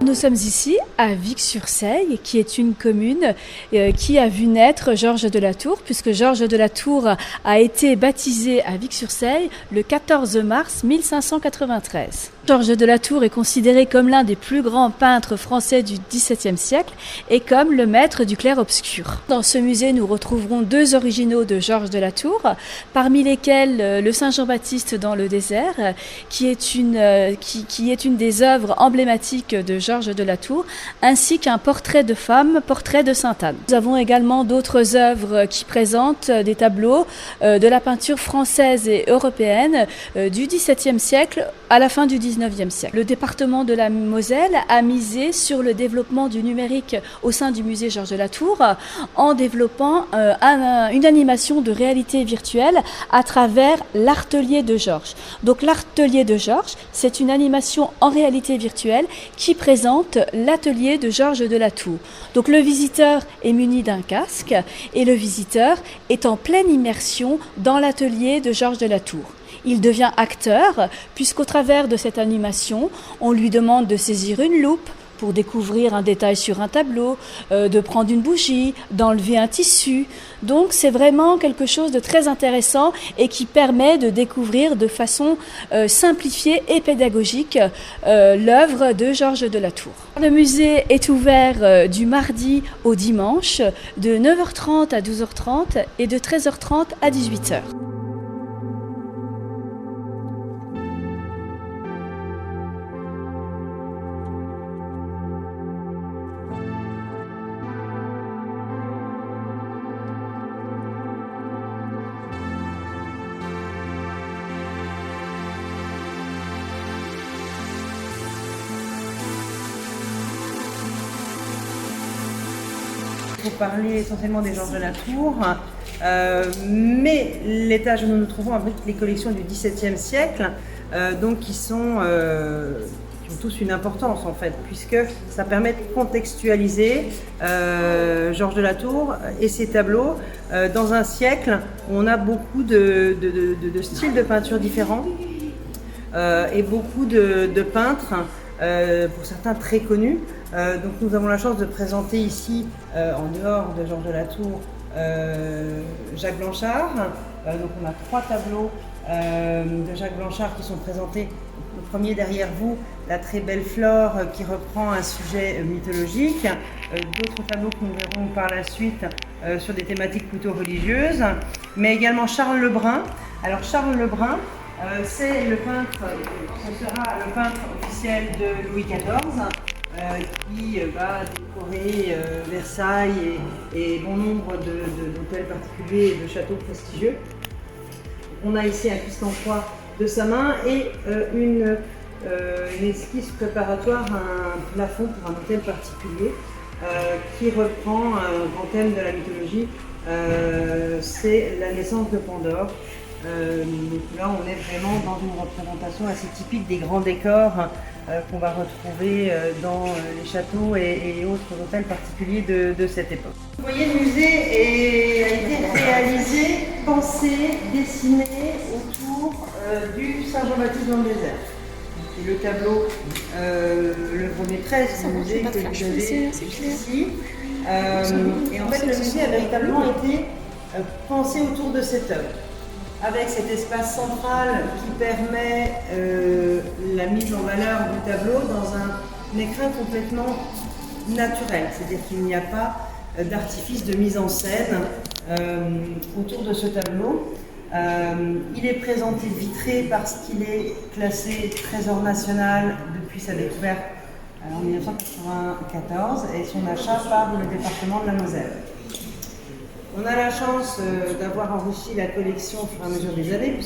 Nous sommes ici à Vic-sur-Seille, qui est une commune qui a vu naître Georges de La Tour, puisque Georges de La Tour a été baptisé à Vic-sur-Seille le 14 mars 1593. Georges de La Tour est considéré comme l'un des plus grands peintres français du XVIIe siècle et comme le maître du clair-obscur. Dans ce musée, nous retrouverons deux originaux de Georges de La Tour, parmi lesquels le Saint Jean-Baptiste dans le désert, qui est une des œuvres emblématiques de Georges de La Tour, ainsi qu'un portrait de femme, portrait de Sainte-Anne. Nous avons également d'autres œuvres qui présentent des tableaux de la peinture française et européenne du XVIIe siècle à la fin du XIXe siècle. Le département de la Moselle a misé sur le développement du numérique au sein du musée Georges de La Tour en développant une animation de réalité virtuelle à travers l'Artelier de Georges. Donc l'Artelier de Georges, c'est une animation en réalité virtuelle qui présente l'atelier de Georges de La Tour. Donc le visiteur est muni d'un casque et le visiteur est en pleine immersion dans l'atelier de Georges de La Tour. Il devient acteur puisqu'au travers de cette animation, on lui demande de saisir une loupe pour découvrir un détail sur un tableau, de prendre une bougie, d'enlever un tissu. Donc c'est vraiment quelque chose de très intéressant et qui permet de découvrir de façon simplifiée et pédagogique l'œuvre de Georges de La Tour. Le musée est ouvert du mardi au dimanche de 9h30 à 12h30 et de 13h30 à 18h. Pour parler essentiellement des Georges de La Tour, mais l'étage où nous nous trouvons abrite les collections du XVIIe siècle, donc qui ont tous une importance en fait, puisque ça permet de contextualiser Georges de La Tour et ses tableaux dans un siècle où on a beaucoup de styles de peinture différents et beaucoup de peintres, pour certains très connus. Donc nous avons la chance de présenter ici, en dehors de Georges de La Tour, Jacques Blanchard. Donc on a 3 tableaux de Jacques Blanchard qui sont présentés. Le premier derrière vous, la très belle Flore qui reprend un sujet mythologique. D'autres tableaux que nous verrons par la suite sur des thématiques plutôt religieuses. Mais également Charles Lebrun. Alors Charles Lebrun, c'est le peintre, ce sera le peintre officiel de Louis XIV. Qui va décorer Versailles et bon nombre d'hôtels particuliers et de châteaux prestigieux. On a ici un Christ en croix de sa main et une esquisse préparatoire à un plafond pour un hôtel particulier qui reprend un grand thème de la mythologie, c'est la naissance de Pandore. Donc là on est vraiment dans une représentation assez typique des grands décors qu'on va retrouver dans les châteaux et autres hôtels particuliers de cette époque. Vous voyez, le musée a été réalisé, pensé, dessiné autour du Saint Jean-Baptiste dans le désert. Et le tableau, l'œuvre maîtresse du musée que vous avez ici. Et en fait, le musée a véritablement été pensé autour de cette œuvre, avec cet espace central qui permet la mise en valeur du tableau dans un écrin complètement naturel, c'est-à-dire qu'il n'y a pas d'artifice de mise en scène autour de ce tableau. Il est présenté vitré parce qu'il est classé trésor national depuis sa découverte en 1994 et son achat par le département de la Moselle. On a la chance d'avoir enrichi la collection au fur et à mesure des années.